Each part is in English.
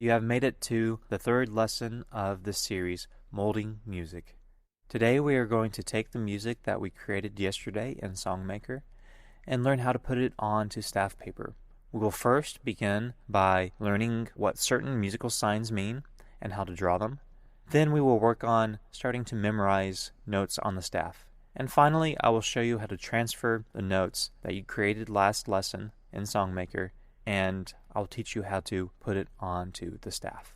You have made it to the third lesson of this series, Molding Music. Today we are going to take the music that we created yesterday in SongMaker and learn how to put it onto staff paper. We will first begin by learning what certain musical signs mean and how to draw them. Then we will work on starting to memorize notes on the staff. And finally, I will show you how to transfer the notes that you created last lesson in SongMaker, and I'll teach you how to put it onto the staff.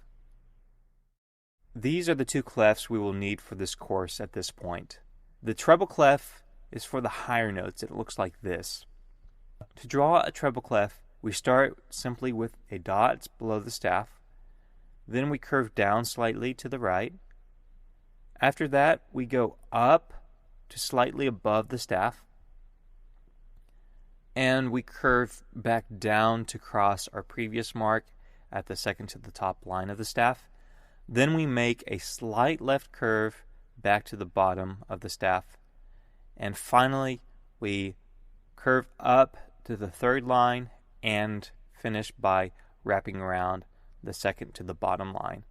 These are the two clefs we will need for this course at this point. The treble clef is for the higher notes. It looks like this. To draw a treble clef, we start simply with a dot below the staff. Then we curve down slightly to the right. After that, we go up to slightly above the staff. And we curve back down to cross our previous mark at the second to the top line of the staff. Then we make a slight left curve back to the bottom of the staff. And finally, we curve up to the third line and finish by wrapping around the second to the bottom line.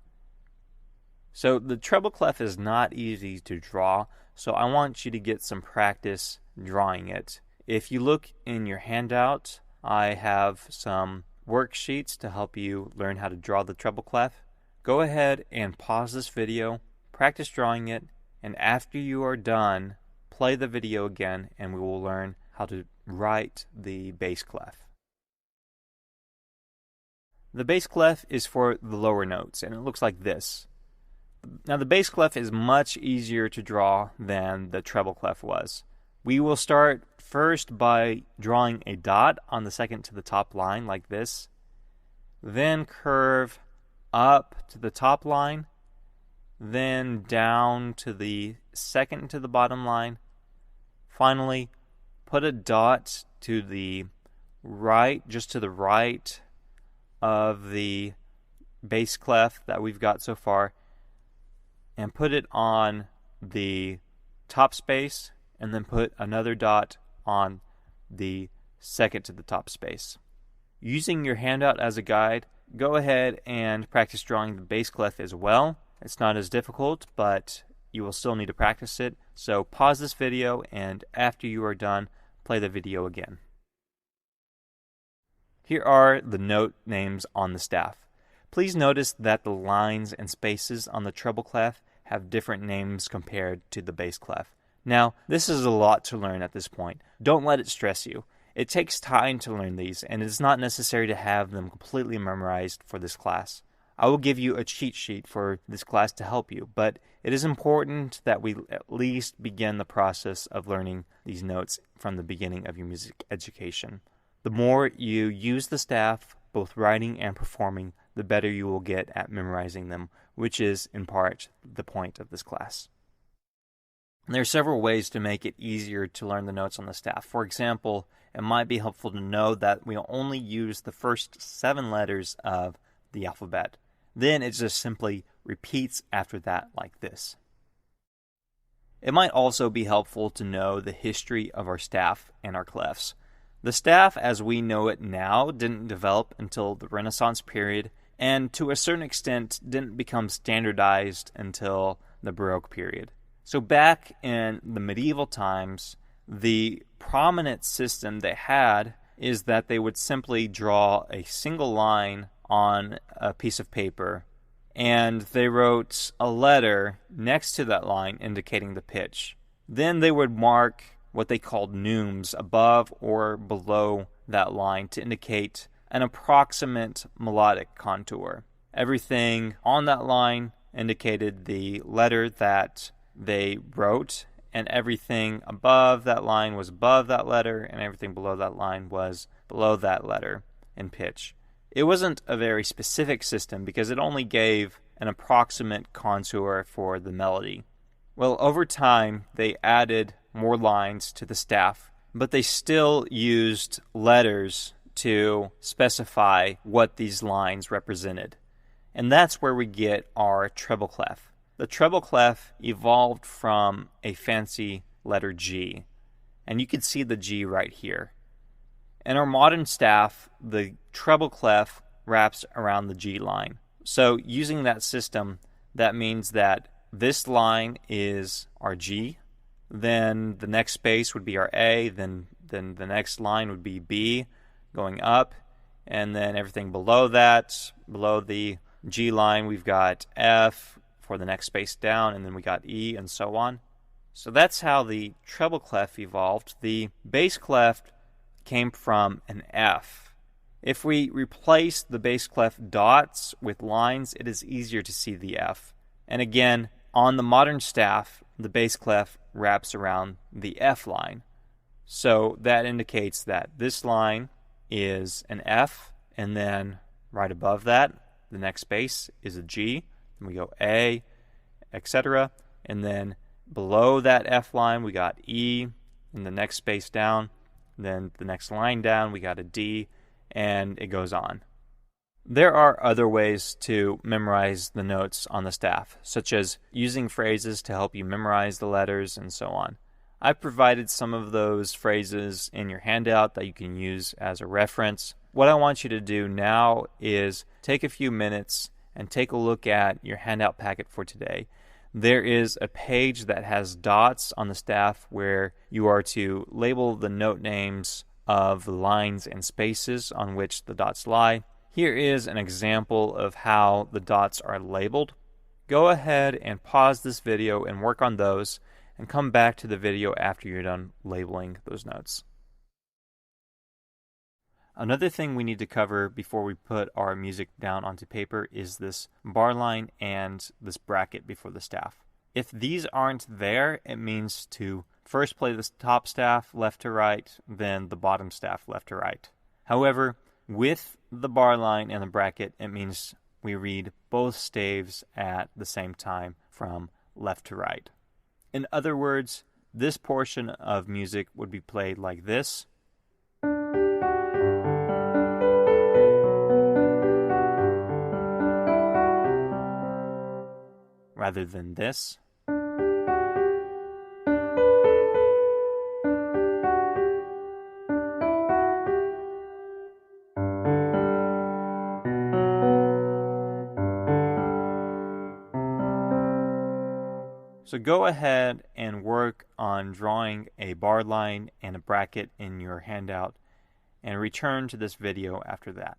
So the treble clef is not easy to draw, so I want you to get some practice drawing it. If you look in your handout, I have some worksheets to help you learn how to draw the treble clef. Go ahead and pause this video, practice drawing it, and after you are done, play the video again and we will learn how to write the bass clef. The bass clef is for the lower notes, and it looks like this. Now the bass clef is much easier to draw than the treble clef was. We will start first by drawing a dot on the second to the top line like this, then curve up to the top line, then down to the second to the bottom line. Finally, put a dot to the right, just to the right of the bass clef that we've got so far, and put it on the top space, and then put another dot on the second to the top space. Using your handout as a guide, go ahead and practice drawing the bass clef as well. It's not as difficult, but you will still need to practice it. So pause this video, and after you are done, play the video again. Here are the note names on the staff. Please notice that the lines and spaces on the treble clef have different names compared to the bass clef. Now, this is a lot to learn at this point. Don't let it stress you. It takes time to learn these, and it is not necessary to have them completely memorized for this class. I will give you a cheat sheet for this class to help you, but it is important that we at least begin the process of learning these notes from the beginning of your music education. The more you use the staff, both writing and performing, the better you will get at memorizing them, which is, in part, the point of this class. There are several ways to make it easier to learn the notes on the staff. For example, it might be helpful to know that we only use the first 7 letters of the alphabet. Then it just simply repeats after that like this. It might also be helpful to know the history of our staff and our clefs. The staff as we know it now didn't develop until the Renaissance period, and to a certain extent didn't become standardized until the Baroque period. So back in the medieval times, the prominent system they had is that they would simply draw a single line on a piece of paper, and they wrote a letter next to that line indicating the pitch. Then they would mark what they called neumes above or below that line to indicate an approximate melodic contour. Everything on that line indicated the letter that they wrote, and everything above that line was above that letter, and everything below that line was below that letter in pitch. It wasn't a very specific system because it only gave an approximate contour for the melody. Well, over time, they added more lines to the staff, but they still used letters to specify what these lines represented. And that's where we get our treble clef. The treble clef evolved from a fancy letter G, and you can see the G right here. In our modern staff, the treble clef wraps around the G line. So using that system, that means that this line is our G, then the next space would be our A, then the next line would be B going up, and then everything below that, below the G line, we've got F for the next space down, and then we got E, and so on. So that's how the treble clef evolved. The bass clef came from an F. If we replace the bass clef dots with lines, it is easier to see the F. And again, on the modern staff, the bass clef wraps around the F line. So that indicates that this line is an F, and then right above that, the next bass is a G, and we go A, etc. And then below that F line, we got E, and the next space down, then the next line down, we got a D, and it goes on. There are other ways to memorize the notes on the staff, such as using phrases to help you memorize the letters and so on. I've provided some of those phrases in your handout that you can use as a reference. What I want you to do now is take a few minutes and take a look at your handout packet for today. There is a page that has dots on the staff where you are to label the note names of the lines and spaces on which the dots lie. Here is an example of how the dots are labeled. Go ahead and pause this video and work on those, and come back to the video after you're done labeling those notes. Another thing we need to cover before we put our music down onto paper is this bar line and this bracket before the staff. If these aren't there, it means to first play the top staff left to right, then the bottom staff left to right. However, with the bar line and the bracket, it means we read both staves at the same time from left to right. In other words, this portion of music would be played like this. Rather than this. So go ahead and work on drawing a bar line and a bracket in your handout, and return to this video after that.